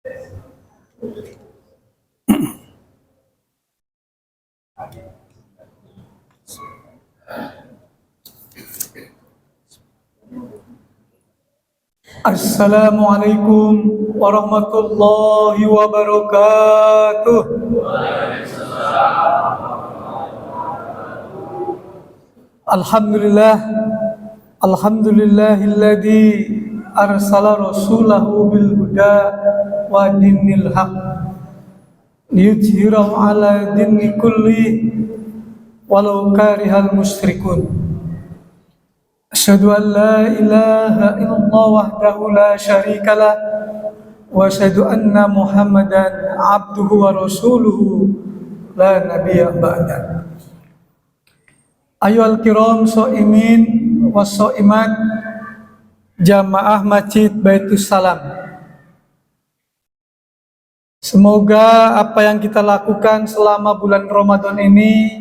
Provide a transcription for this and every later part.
Assalamualaikum warahmatullahi wabarakatuh. Alhamdulillah, alhamdulillahilladzi arsala rasulahu bil huda wa dinil haq liyudhhirahu ala dini kulli walau karihal musyrikun. Asyhadu an la ilaha illallah wahdahu la syarikalah wa asyhadu anna Muhammadan abduhu wa rasuluhu la nabiyya ba'da. Ayyuhal kiram shaimin was shaimat jamaah Masjid Baitus Salam. Semoga apa yang kita lakukan selama bulan Ramadan ini,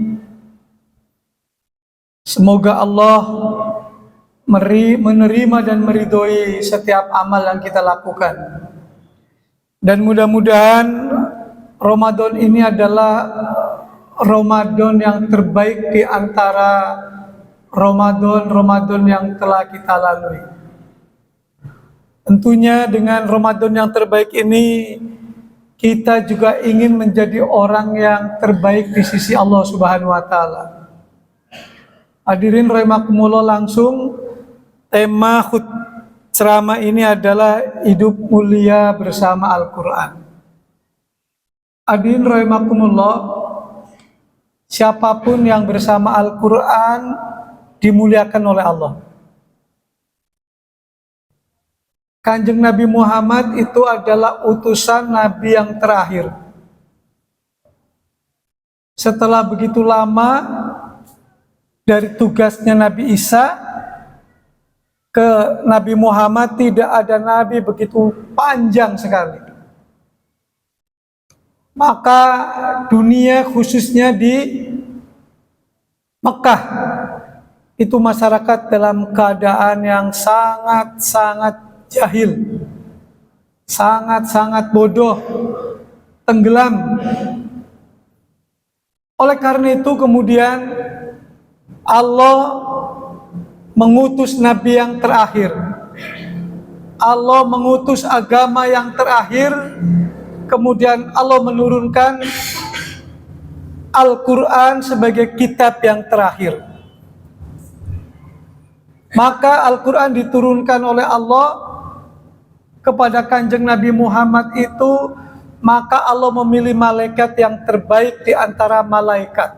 semoga Allah menerima dan meridhoi setiap amal yang kita lakukan. Dan mudah-mudahan Ramadan ini adalah Ramadan yang terbaik di antara Ramadan yang telah kita lalui. Tentunya dengan Ramadan yang terbaik ini, kita juga ingin menjadi orang yang terbaik di sisi Allah Subhanahu wa Ta'ala. Hadirin rahimakumullah, langsung tema ceramah ini adalah hidup mulia bersama Al-Quran. Hadirin rahimakumullah, siapapun yang bersama Al-Quran dimuliakan oleh Allah. Kanjeng Nabi Muhammad itu adalah utusan Nabi yang terakhir. Setelah begitu lama dari tugasnya Nabi Isa ke Nabi Muhammad, tidak ada Nabi begitu panjang sekali. Maka dunia khususnya di Mekah itu masyarakat dalam keadaan yang sangat-sangat jahil, sangat-sangat bodoh, tenggelam. Oleh karena itu kemudian Allah mengutus Nabi yang terakhir. Allah mengutus agama yang terakhir. Kemudian Allah menurunkan Al-Quran sebagai kitab yang terakhir. Maka Al-Quran diturunkan oleh Allah kepada kanjeng Nabi Muhammad itu, maka Allah memilih malaikat yang terbaik di antara malaikat.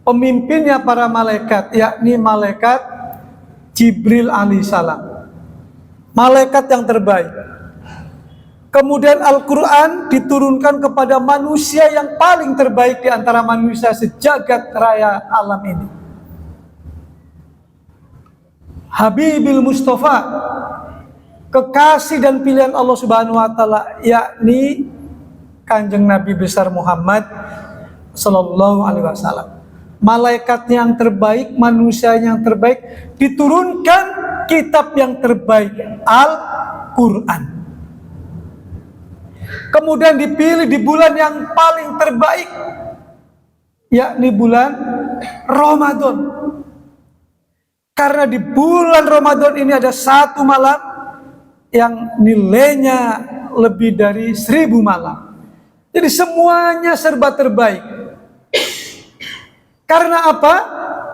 Pemimpinnya para malaikat, yakni malaikat Jibril alaihissalam. Malaikat yang terbaik. Kemudian Al-Quran diturunkan kepada manusia yang paling terbaik di antara manusia sejagat raya alam ini. Habibil Mustafa, kekasih dan pilihan Allah Subhanahu wa Ta'ala, yakni kanjeng Nabi besar Muhammad sallallahu alaihi wasallam. Malaikat yang terbaik, manusia yang terbaik, diturunkan kitab yang terbaik, Al-Quran. Kemudian dipilih di bulan yang paling terbaik, yakni bulan Ramadan. Karena di bulan Ramadan ini ada satu malam yang nilainya lebih dari 1000 malam. Jadi semuanya serba terbaik. Karena apa?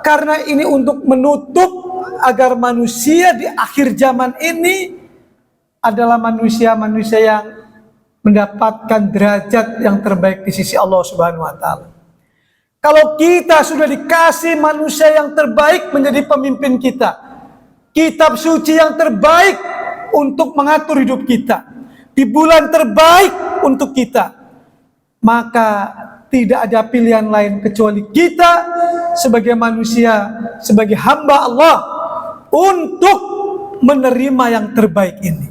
Karena ini untuk menutup agar manusia di akhir zaman ini adalah manusia-manusia yang mendapatkan derajat yang terbaik di sisi Allah Subhanahu wa Ta'ala. Kalau kita sudah dikasih manusia yang terbaik menjadi pemimpin kita, kitab suci yang terbaik untuk mengatur hidup kita, di bulan terbaik untuk kita, maka tidak ada pilihan lain kecuali kita sebagai manusia, sebagai hamba Allah untuk menerima yang terbaik ini.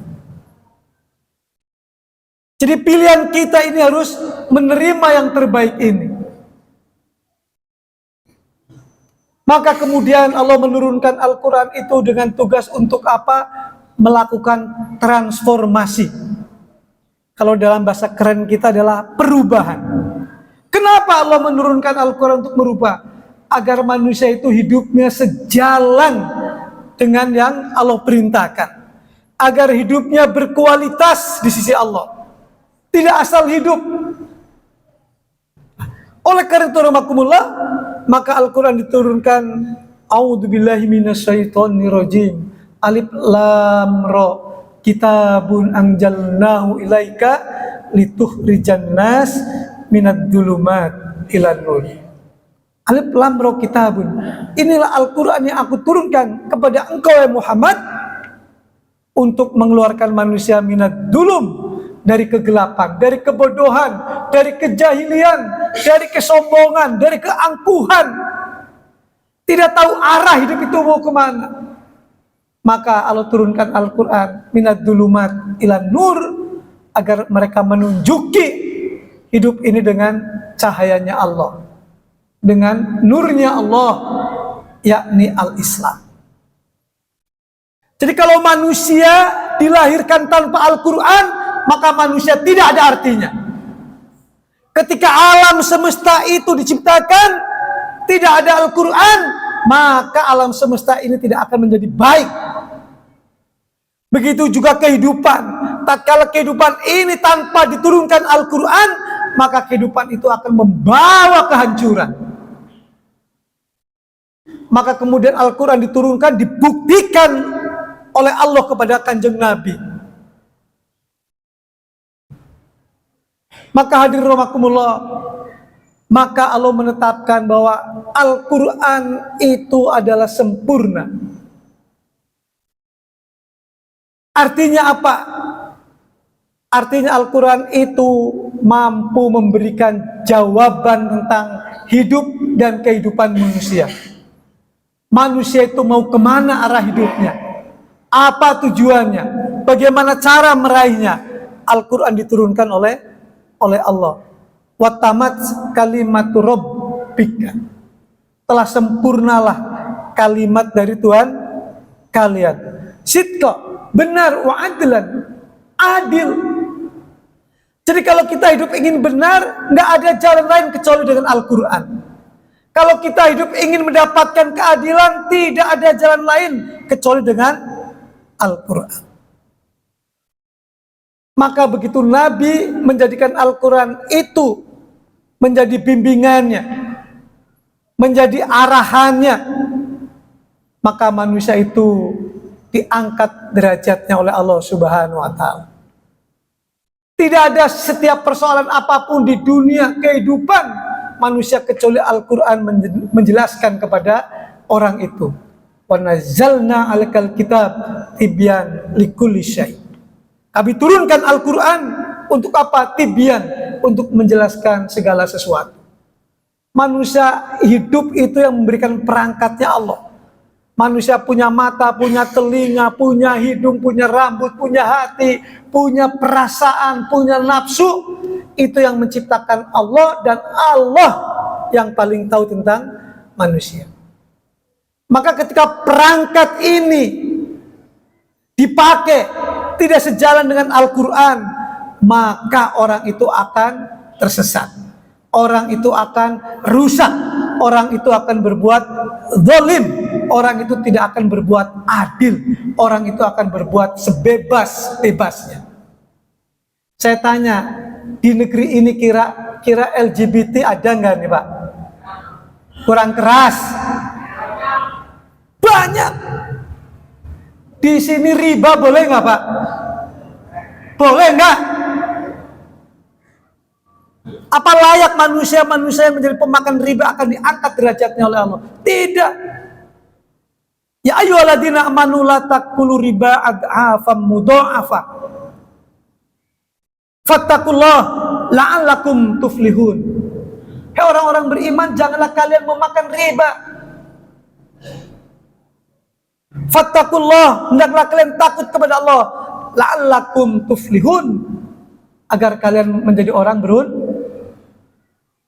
Jadi pilihan kita ini harus menerima yang terbaik ini. Maka kemudian Allah menurunkan Al-Quran itu dengan tugas untuk apa? Melakukan transformasi. Kalau dalam bahasa keren kita adalah perubahan. Kenapa Allah menurunkan Al-Quran untuk merubah? Agar manusia itu hidupnya sejalan dengan yang Allah perintahkan. Agar hidupnya berkualitas di sisi Allah. Tidak asal hidup. Oleh karena itu, rahmakumullah, maka Al-Quran diturunkan, A'udzubillahi minasyaitonirrajim, Alif Lam Ra, Kitabun anjalnahu ilaika litukhrijan nas minad dzulumat ilan nur. Alif Lam Ra Kitabun. Inilah Al-Quran yang aku turunkan kepada engkau ya Muhammad untuk mengeluarkan manusia minad dzulum, dari kegelapan, dari kebodohan, dari kejahilian, dari kesombongan, dari keangkuhan. Tidak tahu arah hidup itu mau kemana. Maka Allah turunkan Al-Quran, minad dzulumat ilan nur, agar mereka menunjuki hidup ini dengan cahayanya Allah, dengan nurnya Allah, yakni Al-Islam. Jadi kalau manusia dilahirkan tanpa Al-Quran, maka manusia tidak ada artinya. Ketika alam semesta itu diciptakan, tidak ada Al-Quran, maka alam semesta ini tidak akan menjadi baik. Begitu juga kehidupan. Tatkala kehidupan ini tanpa diturunkan Al-Quran, maka kehidupan itu akan membawa kehancuran. Maka kemudian Al-Quran diturunkan, dibuktikan oleh Allah kepada Kanjeng Nabi. Maka hadirin rahimakumullah, maka Allah menetapkan bahwa Al-Quran itu adalah sempurna. Artinya apa? Artinya Al-Quran itu mampu memberikan jawaban tentang hidup dan kehidupan manusia. Manusia itu mau kemana arah hidupnya? Apa tujuannya? Bagaimana cara meraihnya? Al-Quran diturunkan oleh Allah. Wa tamat kalimatu rabbika, telah sempurnalah kalimat dari Tuhan kalian. Sidqa, benar, wa adlan, adil. Jadi kalau kita hidup ingin benar, nggak ada jalan lain kecuali dengan Al-Quran. Kalau kita hidup ingin mendapatkan keadilan, tidak ada jalan lain kecuali dengan Al-Quran. Maka begitu Nabi menjadikan Al-Quran itu menjadi bimbingannya, menjadi arahannya, maka manusia itu diangkat derajatnya oleh Allah Subhanahu wa Ta'ala. Tidak ada setiap persoalan apapun di dunia kehidupan manusia kecuali Al-Quran menjelaskan kepada orang itu. Wa nazzalna 'alaikal kitab tibyan likulli syai'. Kami turunkan Al-Quran untuk apa? Tibyan, untuk menjelaskan segala sesuatu. Manusia hidup itu yang memberikan perangkatnya Allah. Manusia punya mata, punya telinga, punya hidung, punya rambut, punya hati, punya perasaan, punya nafsu. Itu yang menciptakan Allah, dan Allah yang paling tahu tentang manusia. Maka ketika perangkat ini dipakai tidak sejalan dengan Al-Quran, maka orang itu akan tersesat, orang itu akan rusak, orang itu akan berbuat zalim, orang itu tidak akan berbuat adil, orang itu akan berbuat sebebas-bebasnya. Saya tanya, di negeri ini kira LGBT ada nggak nih Pak? Kurang keras? Banyak. Di sini riba boleh nggak Pak? Boleh nggak? Apa layak manusia-manusia yang menjadi pemakan riba akan diangkat derajatnya oleh Allah? Tidak. Ya ayyuhalladzina amanu la taqulu riba ad'afam mudha'afa. Fattaqullah la'allakum tuflihun. Hei orang-orang beriman, janganlah kalian memakan riba. Fattaqullah, hendaklah kalian takut kepada Allah, la'allakum tuflihun, agar kalian menjadi orang beruntung.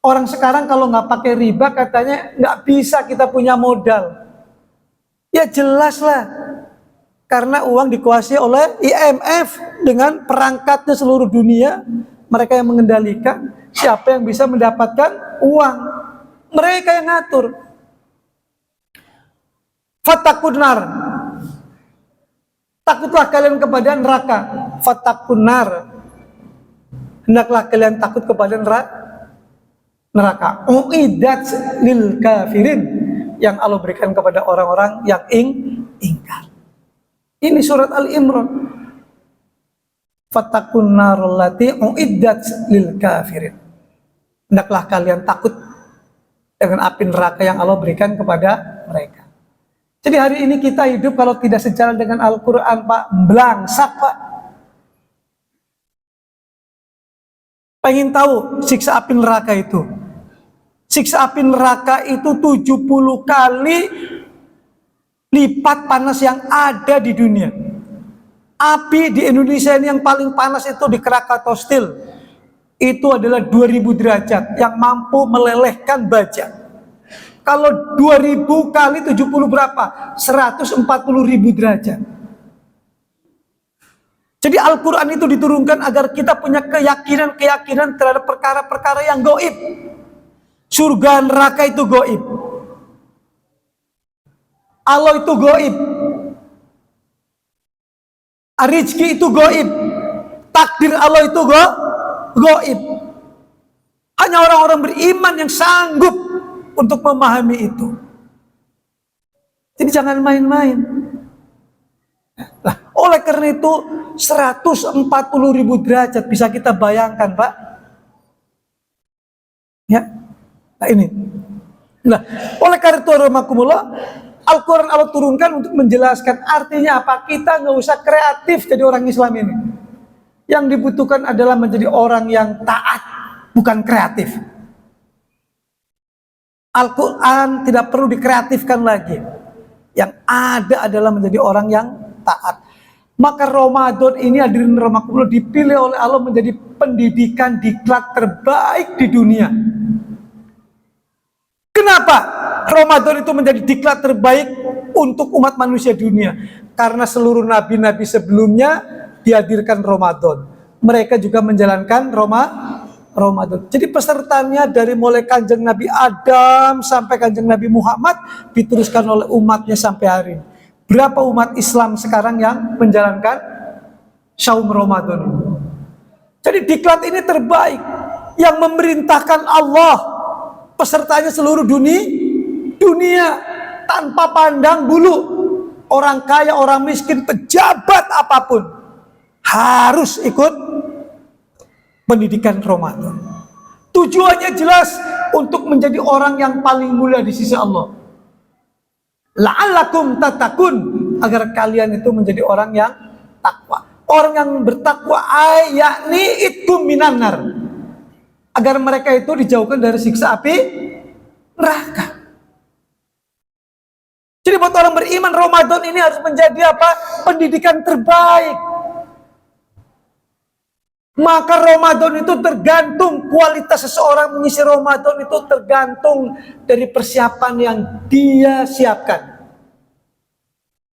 Orang sekarang kalau nggak pakai riba katanya nggak bisa kita punya modal. Ya jelas lah, Karena uang dikuasai oleh IMF dengan perangkatnya seluruh dunia. Mereka yang mengendalikan siapa yang bisa mendapatkan uang. Mereka yang ngatur. Fattaqun nar. Takutlah kalian kepada neraka. Fattaqun nar. Hendaklah kalian takut kepada neraka. Uiddat lil kafirin, yang Allah berikan kepada orang-orang yang ingkar. Ini surat Al-Imran. Fattaqun narul lati uiddat lil kafirin. Hendaklah kalian takut dengan api neraka yang Allah berikan kepada mereka. Jadi hari ini kita hidup kalau tidak sejalan dengan Al-Quran, Pak, belangsak, Pak. Pengen tahu siksa api neraka itu? Siksa api neraka itu 70 kali lipat panas yang ada di dunia. Api di Indonesia ini yang paling panas itu di Krakatau Steel. Itu adalah 2000 derajat yang mampu melelehkan baja. Kalau 2000 kali 70 berapa? 140.000 derajat. Jadi Al-Quran itu diturunkan agar kita punya keyakinan terhadap perkara-perkara yang gaib. Surga neraka itu gaib. Allah itu gaib. Rizki itu gaib. Takdir Allah itu gaib. Hanya orang-orang beriman yang sanggup untuk memahami itu. Jadi jangan main-main. Nah, oleh karena itu 140.000 derajat bisa kita bayangkan, Pak. Ya. Nah ini. Nah, oleh karena itu Al-Quran Allah turunkan untuk menjelaskan artinya apa. Kita nggak usah kreatif jadi orang Islam ini. Yang dibutuhkan adalah menjadi orang yang taat, bukan kreatif. Al-Quran tidak perlu dikreatifkan lagi. Yang ada adalah menjadi orang yang taat. Maka Ramadan ini, hadirin rahimakumullah, dipilih oleh Allah menjadi pendidikan diklat terbaik di dunia. Kenapa Ramadan itu menjadi diklat terbaik untuk umat manusia dunia? Karena seluruh nabi-nabi sebelumnya dihadirkan Ramadan. Mereka juga menjalankan Ramadan. Jadi pesertanya dari mulai Kanjeng Nabi Adam sampai Kanjeng Nabi Muhammad diteruskan oleh umatnya sampai hari ini. Berapa umat Islam sekarang yang menjalankan Syaum Ramadan? Jadi diklat ini terbaik, yang memerintahkan Allah, pesertanya seluruh dunia tanpa pandang bulu. Orang kaya, orang miskin, pejabat apapun harus ikut pendidikan Ramadan. Tujuannya jelas, untuk menjadi orang yang paling mulia di sisi Allah. La'allakum tattaqun, agar kalian itu menjadi orang yang takwa. Orang yang bertakwa yakni itkum minan nar, agar mereka itu dijauhkan dari siksa api neraka. Jadi buat orang beriman, Ramadan ini harus menjadi apa? Pendidikan terbaik. Maka Ramadan itu tergantung, kualitas seseorang mengisi Ramadan itu tergantung dari persiapan yang dia siapkan.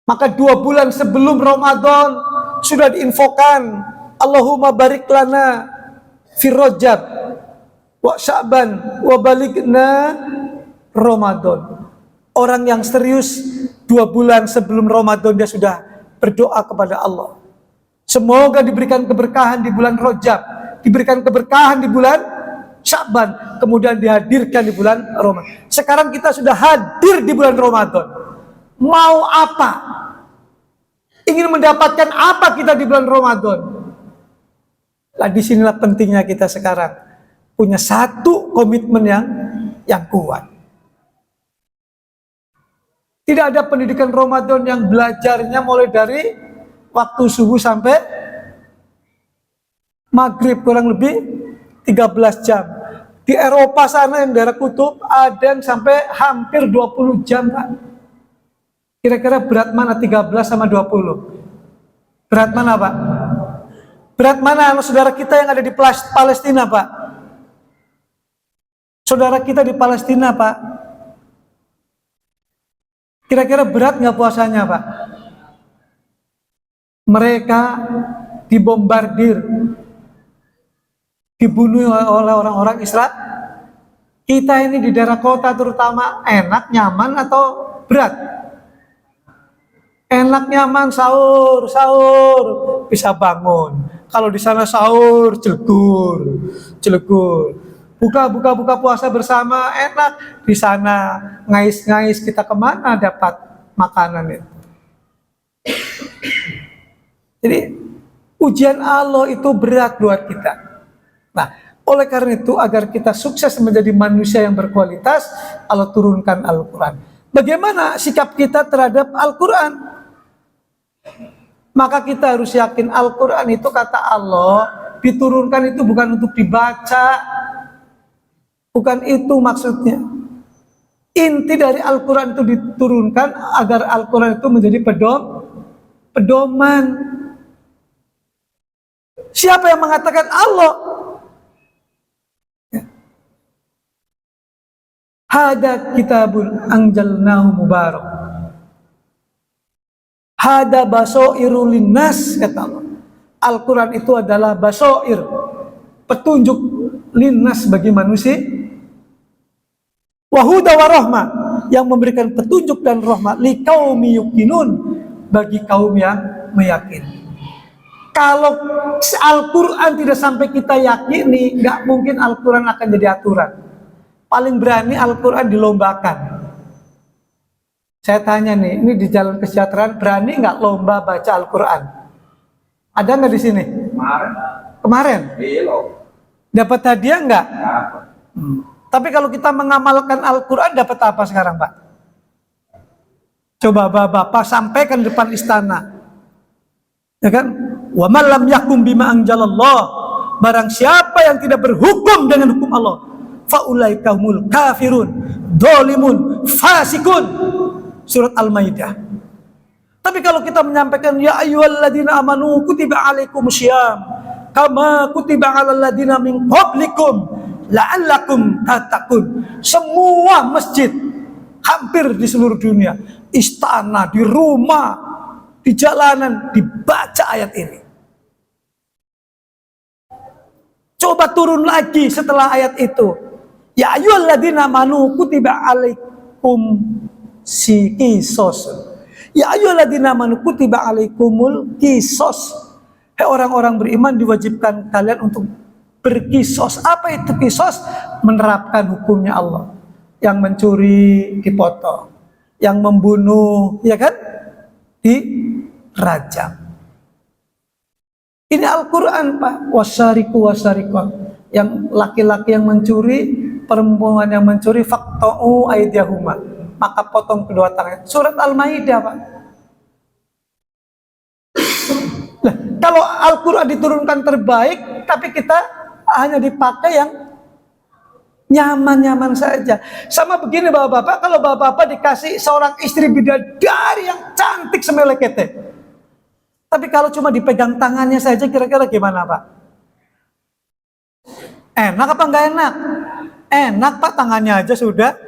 Maka 2 bulan sebelum Ramadan sudah diinfokan, Allahumma barik lana fi Rajab wa Sya'ban wa baligna Ramadan. Orang yang serius 2 bulan sebelum Ramadan dia sudah berdoa kepada Allah. Semoga diberikan keberkahan di bulan Rajab, diberikan keberkahan di bulan Sya'ban, kemudian dihadirkan di bulan Ramadan. Sekarang kita sudah hadir di bulan Ramadan. Mau apa? Ingin mendapatkan apa kita di bulan Ramadan? Nah, disinilah pentingnya kita sekarang punya satu komitmen yang kuat. Tidak ada pendidikan Ramadan yang belajarnya mulai dari waktu subuh sampai maghrib, kurang lebih 13 jam. Di Eropa sana yang daerah kutub ada yang sampai hampir 20 jam, Pak. Kira-kira berat mana 13 sama 20? Berat mana, Pak? Berat mana saudara kita yang ada di Palestina, Pak? Saudara kita di Palestina, Pak. Kira-kira berat nggak puasanya, Pak? mereka dibombardir, dibunuh oleh orang-orang Israel. Kita ini di daerah kota terutama enak, nyaman atau berat? Enak, nyaman, sahur, bisa bangun. Kalau di sana sahur, celegur. Buka puasa bersama, enak. Di sana ngais-ngais, kita kemana dapat makanan itu? Jadi ujian Allah itu berat buat kita. Nah, oleh karena itu agar kita sukses menjadi manusia yang berkualitas, Allah turunkan Al-Quran. Bagaimana sikap kita terhadap Al-Quran? Maka kita harus yakin Al-Quran itu kata Allah, diturunkan itu bukan untuk dibaca, bukan itu maksudnya. Inti dari Al-Quran itu diturunkan agar Al-Quran itu menjadi pedoman. Siapa yang mengatakan? Allah. Hada kitabun anjalnahu mubarak. Hada basoirul linnas, kata Allah. Al-Quran itu adalah basoir, petunjuk linnas bagi manusia. Wahuda warahmah, yang memberikan petunjuk dan rahmat liqaumi yuqinun, bagi kaum yang meyakini. Kalau Al-Quran tidak sampai kita yakini, nggak mungkin Al-Quran akan jadi aturan. Paling berani Al-Quran dilombakan. Saya tanya nih, ini di Jalan Kesejahteraan berani nggak lomba baca Al-Quran? Ada nggak di sini? Kemarin? Dapat hadiah nggak? Tapi kalau kita mengamalkan Al-Quran dapat apa sekarang, Pak? Coba Bapak sampaikan di depan istana, ya kan? Wa man lam yakum bima anjalallah, barang siapa yang tidak berhukum dengan hukum Allah, faulaika humul kafirun, dzalimun, fasikun. Surat Al-Maidah. Tapi kalau kita menyampaikan ya ayyuhalladzina amanu kutiba alaikumusiyam kama kutiba alal ladzina min qablikum la'allakum tattaqun. Semua masjid hampir di seluruh dunia, istana, di rumah, di jalanan dibaca ayat ini. Coba turun lagi setelah ayat itu. Ya ayyuhalladzina amanu kutiba alaikum si kisos. Ya ayyuhalladzina amanu kutiba alaikumul kisos. Hei orang-orang beriman, diwajibkan kalian untuk berkisos. Apa itu kisos? Menerapkan hukumnya Allah. Yang mencuri dipotong, yang membunuh, ya kan, dirajam. Ini Al-Quran, Pak. Wasariku wasarikun. Yang laki-laki yang mencuri, perempuan yang mencuri, faqta'u aydiyahuma, maka potong kedua tangan. Surat Al-Maidah, Pak. Nah, kalau Al-Quran diturunkan terbaik, tapi kita hanya dipakai yang nyaman-nyaman saja. Sama begini bapak-bapak, kalau bapak-bapak dikasih seorang istri bidadari yang cantik semelekete, tapi kalau cuma dipegang tangannya saja, kira-kira gimana, Pak? Enak apa enggak enak? Enak, Pak, tangannya aja sudah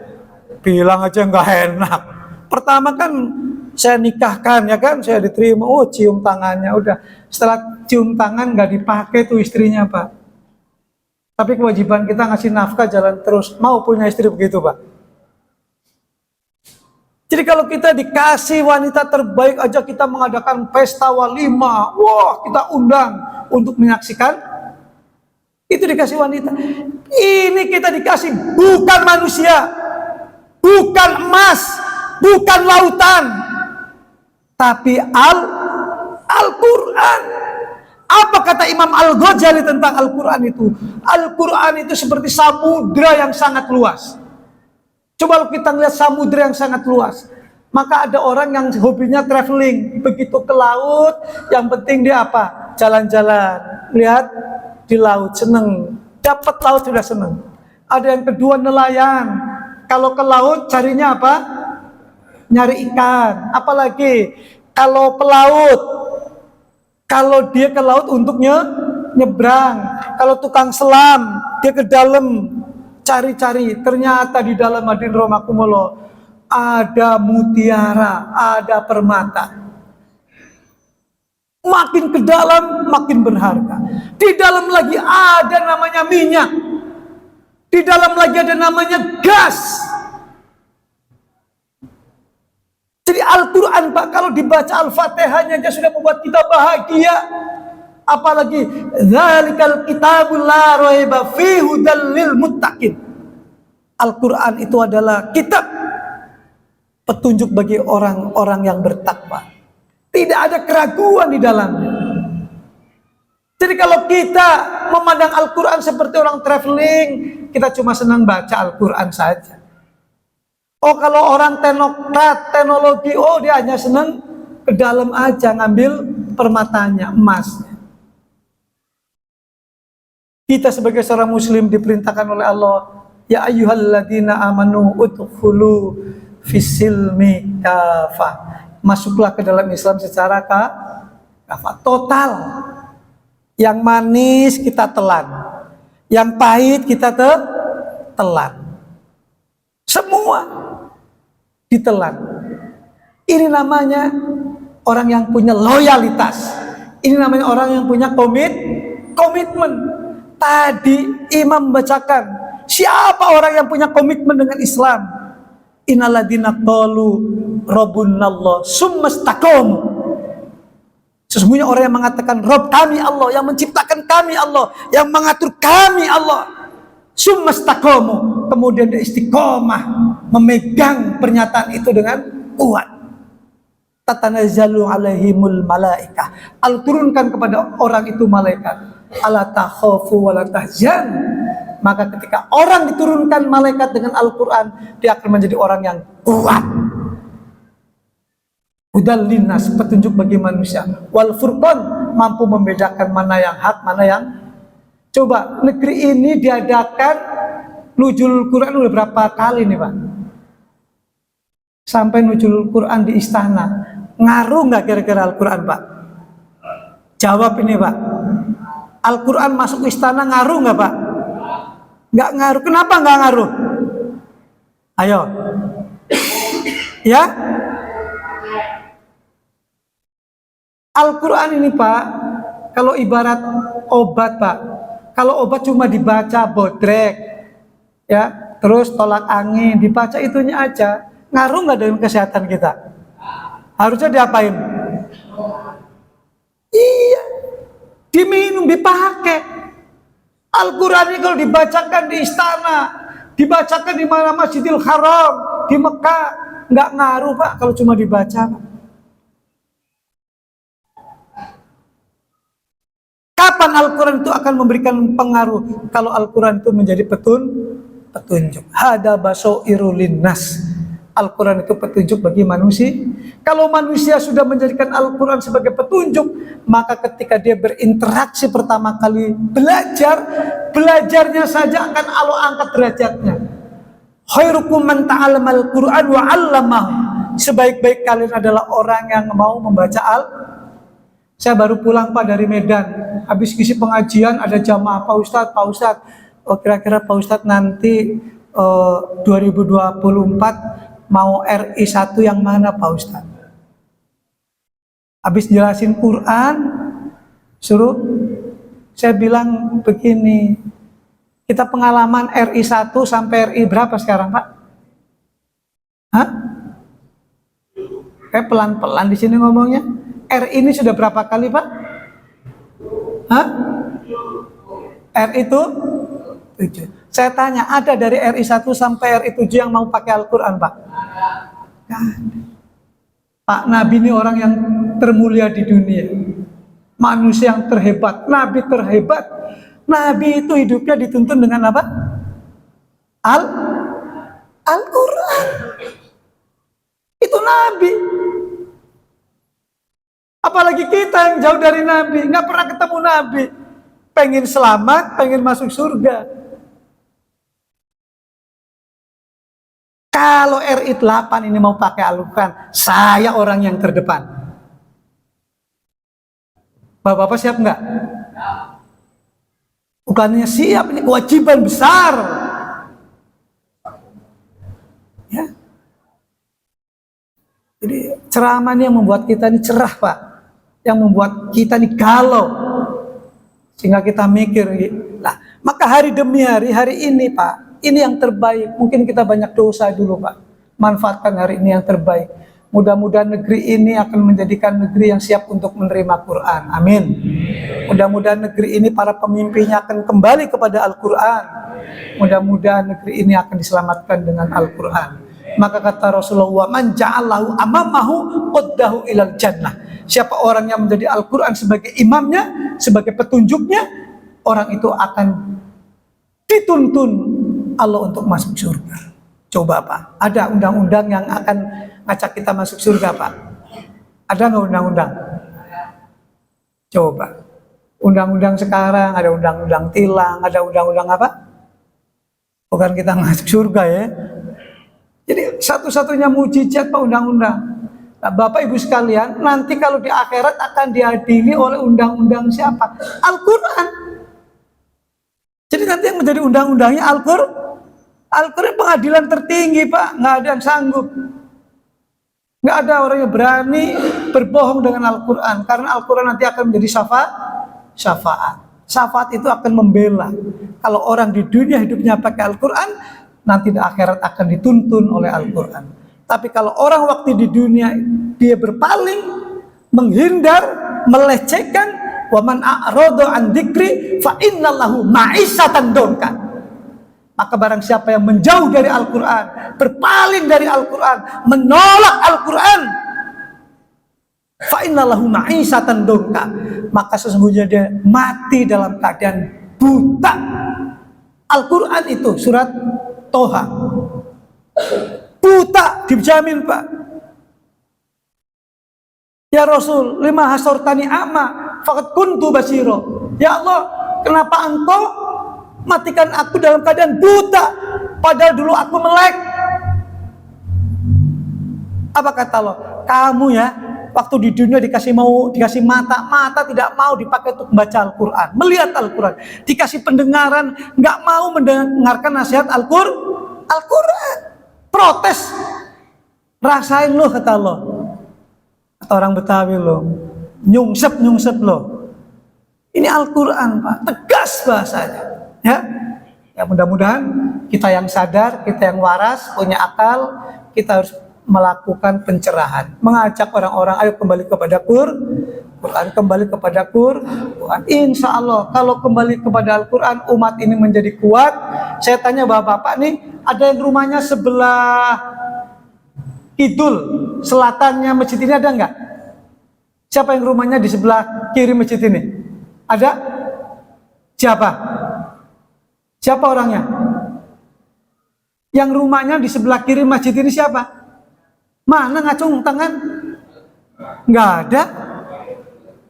bilang aja nggak enak. Pertama kan saya nikahkan, ya kan, saya diterima, oh cium tangannya, udah. Setelah cium tangan nggak dipakai tuh istrinya, Pak. Tapi kewajiban kita ngasih nafkah jalan terus. Mau punya istri begitu, Pak? Jadi kalau kita dikasih wanita terbaik aja, kita mengadakan pesta walimah, wah, kita undang untuk menyaksikan, itu dikasih wanita. Ini kita dikasih bukan manusia, bukan emas, bukan lautan, tapi Al-Quran. Apa kata Imam Al-Ghazali tentang Al-Quran itu? Al-Quran itu seperti samudra yang sangat luas. Coba kita lihat samudra yang sangat luas. Maka ada orang yang hobinya traveling, begitu ke laut, yang penting dia apa? Jalan-jalan, lihat di laut, seneng. Dapat laut sudah seneng. Ada yang kedua nelayan, kalau ke laut carinya apa? Nyari ikan. Apalagi kalau pelaut, kalau dia ke laut untuk nyebrang. Kalau tukang selam, dia ke dalam cari-cari. Ternyata di dalam hadirin romakumullah ada mutiara, ada permata. Makin ke dalam, makin berharga. Di dalam lagi ada namanya minyak. Di dalam lagi ada namanya gas. Jadi Al-Quran Pak, kalau dibaca Al-Fatihahnya aja sudah membuat kita bahagia. Apalagi dzalikal kitabul la raiba fihi hudal lil muttaqin. Al-Quran itu adalah kitab petunjuk bagi orang-orang yang bertakwa. Tidak ada keraguan di dalamnya. Jadi kalau kita memandang Al-Quran seperti orang traveling, kita cuma senang baca Al-Quran saja. Oh kalau orang teknologi, oh dia hanya senang ke dalam aja ngambil permatanya, emasnya. Kita sebagai seorang muslim diperintahkan oleh Allah, ya ayyuhalladzina amanu udkhulu fisilmi kafah. Masuklah ke dalam Islam secara kafah, total. Yang manis kita telan, yang pahit kita telan. Semua ditelan. Ini namanya orang yang punya loyalitas. Ini namanya orang yang punya komitmen. Tadi imam membacakan, siapa orang yang punya komitmen dengan Islam? Innalladzina qalu rabbunallah summastaqamu. Sesungguhnya orang yang mengatakan Rabb kami Allah, yang menciptakan kami Allah, yang mengatur kami Allah, summastaqamu, kemudian dia istiqomah memegang pernyataan itu dengan kuat. Tatanazzalu alaihimul malaikah, Allah turunkan kepada orang itu malaikat, ala takhafu wa la tahzan. Maka ketika orang diturunkan malaikat dengan Al-Quran, dia akan menjadi orang yang kuat. Hudal linnas, petunjuk bagi manusia. Wal furqan, mampu membedakan mana yang hak, mana yang. Coba negeri ini diadakan nuzul Quran udah berapa kali nih Pak? Sampai nuzul Quran di istana, ngaruh nggak kira-kira Al-Quran Pak? Jawab ini Pak. Al-Quran masuk istana ngaruh nggak Pak? Nggak ngaruh. Kenapa nggak ngaruh? Ayo. Ya. Al-Quran ini Pak, kalau ibarat obat Pak, kalau obat cuma dibaca bodrek, ya, terus tolak angin, dibaca itunya aja, ngaruh nggak dengan kesehatan kita? Harusnya diapain? Iya, diminum, dipakai. Al-Quran ini kalau dibacakan di istana, dibacakan di mana Masjidil Haram, di Mekah, nggak ngaruh Pak kalau cuma dibaca Pak. Kapan Al-Quran itu akan memberikan pengaruh? Kalau Al-Quran itu menjadi petunjuk. Hada basoirul linnas. Al-Quran itu petunjuk bagi manusia. Kalau manusia sudah menjadikan Al-Quran sebagai petunjuk, maka ketika dia berinteraksi pertama kali belajarnya saja akan Allah angkat derajatnya. Khairukum man ta'allamal Qur'an wa 'allamahu. Sebaik-baik kalian adalah orang yang mau membaca Saya baru pulang Pak dari Medan. Habis isi pengajian ada jamaah Pak Ustadz. Oh, kira-kira Pak Ustadz nanti 2024 mau RI 1 yang mana Pak Ustadz? Habis jelasin Quran, saya bilang begini, kita pengalaman RI 1 sampai RI berapa sekarang Pak? Hah? Kayak pelan-pelan di sini ngomongnya. RI ini sudah berapa kali Pak? Hah? RI itu 7. Saya tanya, ada dari RI 1 sampai RI 7 yang mau pakai Al-Quran Pak? Pak, Nabi ini orang yang termulia di dunia, manusia yang terhebat, Nabi terhebat. Nabi itu hidupnya dituntun dengan apa? Al-Quran. Itu Nabi. Apalagi kita yang jauh dari Nabi, nggak pernah ketemu Nabi, pengen selamat, pengen masuk surga. Kalau RI 8 ini mau pakai Al-Quran, saya orang yang terdepan. Bapak-bapak siap nggak? Bukannya siap, ini kewajiban besar. Ya. Jadi ceramah ini yang membuat kita ini cerah Pak. yang membuat kita nih galau, sehingga kita mikir. Nah, maka hari demi hari ini Pak, ini yang terbaik. Mungkin kita banyak dosa dulu Pak, manfaatkan hari ini yang terbaik. Mudah-mudahan negeri ini akan menjadikan negeri yang siap untuk menerima Quran. Amin. Mudah-mudahan negeri ini para pemimpinnya akan kembali kepada Al-Quran. Mudah-mudahan negeri ini akan diselamatkan dengan Al-Quran. Maka kata Rasulullah, man ja'allahu amamahu qaddahu ilal jannah. Siapa orang yang menjadi Al-Quran sebagai imamnya, sebagai petunjuknya, orang itu akan dituntun Allah untuk masuk surga. Coba Pak, ada undang-undang yang akan ngajak kita masuk surga Pak? Ada nggak undang-undang? Coba. Undang-undang sekarang, ada undang-undang tilang, ada undang-undang apa? Bukan kita masuk surga ya. Jadi satu-satunya mujizat Pak undang-undang. Nah, Bapak Ibu sekalian, nanti kalau di akhirat akan diadili oleh undang-undang siapa? Al-Quran. Jadi nanti yang menjadi undang-undangnya Al-Quran. Al-Quran pengadilan tertinggi Pak, nggak ada yang sanggup. Nggak ada orang yang berani berbohong dengan Al-Quran, karena Al-Quran nanti akan menjadi syafaat. Syafaat itu akan membela. Kalau orang di dunia hidupnya pakai Al-Quran, nanti di akhirat akan dituntun oleh Al-Quran. Tapi kalau orang waktu di dunia dia berpaling, menghindar, melecehkan, wa man a'rada an dzikri fa innallahu ma'isatan donka. Maka barang siapa yang menjauh dari Al-Quran, berpaling dari Al-Quran, menolak Al-Quran, fa innalahu ma'isatan donka, maka sesungguhnya dia mati dalam keadaan buta. Al-Quran itu surat Toha, buta dijamin Pak. Ya Rasul, lima hasortani ama faqad kuntu basiro. Ya Allah, kenapa engkau matikan aku dalam keadaan buta, padahal dulu aku melek? Apa kata Allah? Kamu ya, waktu di dunia dikasih mata tidak mau dipakai untuk membaca Al-Quran, melihat Al-Quran. Dikasih pendengaran, nggak mau mendengarkan nasihat Al-Quran. Protes. Rasain lo, kata Allah. Kata orang Betawi lo, nyungsep lo. Ini Al-Quran Pak, tegas bahasanya. Ya mudah-mudahan kita yang sadar, kita yang waras, punya akal, kita harus melakukan pencerahan, mengajak orang-orang ayo kembali kepada Quran, kembali kepada Quran. Insya Allah kalau kembali kepada Al-Quran, umat ini menjadi kuat. Saya tanya bapak-bapak nih, ada yang rumahnya sebelah kidul, selatannya masjid ini ada nggak? Siapa yang rumahnya di sebelah kiri masjid ini? Ada? Siapa? Siapa orangnya? Yang rumahnya di sebelah kiri masjid ini siapa? Mana ngacung tangan? Nggak ada.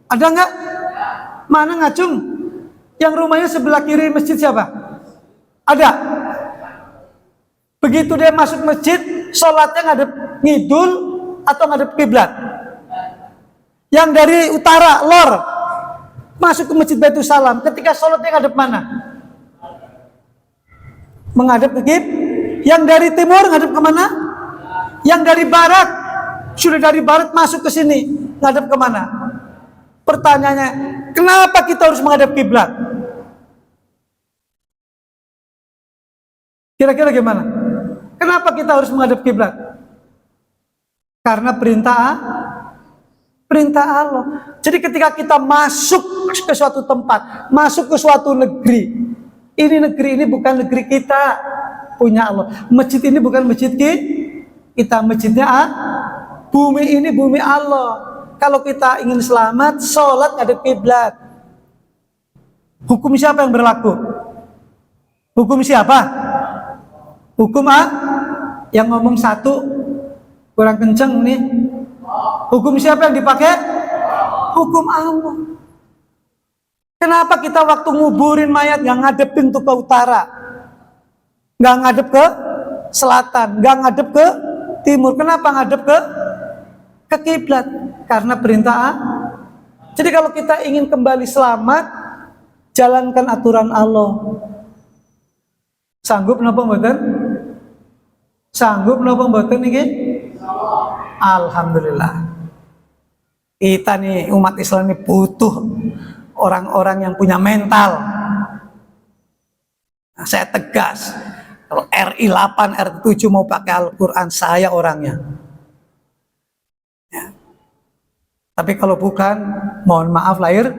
Ada nggak? Mana ngacung? Yang rumahnya sebelah kiri masjid siapa? Ada. Begitu dia masuk masjid, sholatnya ngadep ngidul atau ngadep kiblat? Yang dari utara, lor, masuk ke masjid Baitul Salam, ketika sholatnya ngadep mana? Menghadap ke kiblat. Yang dari timur ngadep kemana? Yang dari barat, sudah dari barat masuk ke sini, ngadep kemana? Pertanyaannya, kenapa kita harus menghadap kiblat? Kira-kira gimana? Kenapa kita harus menghadap kiblat? Karena perintah Allah. Jadi ketika kita masuk ke suatu tempat, masuk ke suatu negeri, negeri ini bukan negeri kita, punya Allah. Masjid ini bukan masjid kita, masjidnya bumi ini bumi Allah. Kalau kita ingin selamat, sholat ngadep kiblat. Hukum siapa yang berlaku? Hukum siapa? Hukum yang ngomong satu kurang kenceng nih. Hukum siapa yang dipakai? Hukum Allah. Kenapa kita waktu nguburin mayat nggak ngadepin tuh ke utara, nggak ngadep ke selatan, nggak ngadep ke timur? Kenapa ngadep ke kiblat? Karena perintah. Jadi kalau kita ingin kembali selamat, jalankan aturan Allah. Sanggup napa mboten? Sanggup napa mboten niki? Alhamdulillah. Kita nih umat Islam ini butuh orang-orang yang punya mental. Nah, saya tegas, kalau RI 8, RI 7 mau pakai Al-Quran, saya orangnya. Ya. Tapi kalau bukan, mohon maaf lahir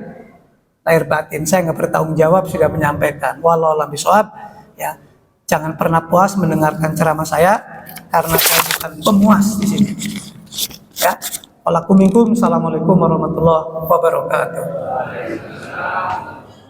batin, saya nggak bertanggung jawab, sudah menyampaikan. Walau alam bisawab, ya. Jangan pernah puas mendengarkan ceramah saya, karena saya bukan pemuas di sini. Ya. Walakum minkum, assalamualaikum warahmatullahi wabarakatuh.